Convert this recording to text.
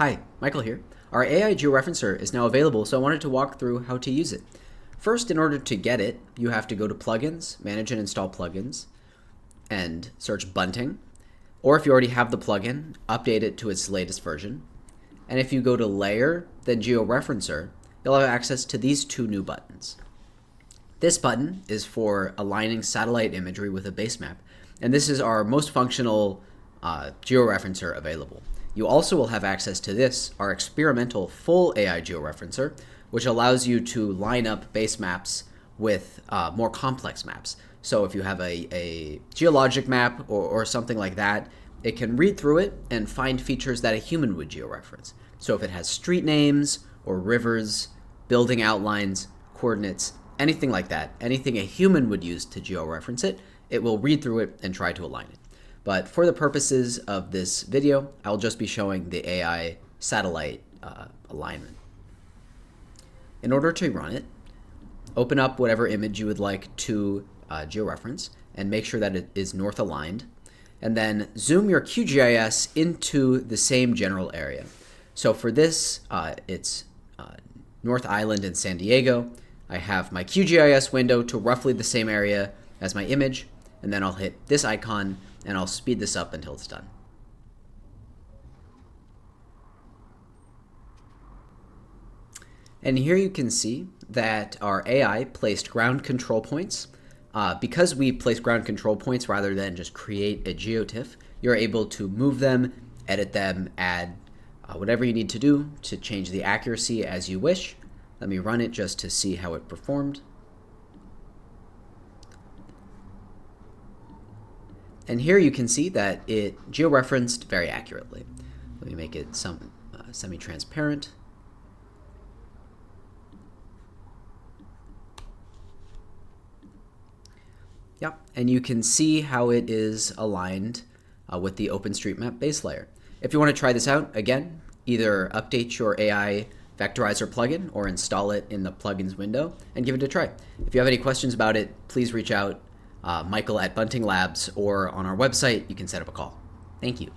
Hi, Michael here. Our AI georeferencer is now available, so I wanted to walk through how to use it. First, in order to get it, you have to go to Plugins, Manage and Install Plugins, and search Bunting. Or if you already have the plugin, update it to its latest version. And if you go to Layer, then Georeferencer, you'll have access to these two new buttons. This button is for aligning satellite imagery with a base map, and this is our most functional georeferencer available. You also will have access to this, our experimental full AI georeferencer, which allows you to line up base maps with more complex maps. So if you have a geologic map or something like that, it can read through it and find features that a human would georeference. So if it has street names or rivers, building outlines, coordinates, anything like that, anything a human would use to georeference it, it will read through it and try to align it. But for the purposes of this video, I'll just be showing the AI satellite alignment. In order to run it, open up whatever image you would like to georeference and make sure that it is north aligned. And then zoom your QGIS into the same general area. So for this, it's North Island in San Diego. I have my QGIS window to roughly the same area as my image, and then I'll hit this icon and I'll speed this up until it's done. And here you can see that our AI placed ground control points. Because we place ground control points rather than just create a geotiff, you're able to move them, edit them, add whatever you need to do to change the accuracy as you wish. Let me run it just to see how it performed. And here you can see that it georeferenced very accurately. Let me make it some semi-transparent. Yep, and you can see how it is aligned with the OpenStreetMap base layer. If you want to try this out, again, either update your AI vectorizer plugin or install it in the plugins window and give it a try. If you have any questions about it, please reach out Michael at Bunting Labs, or on our website, you can set up a call. Thank you.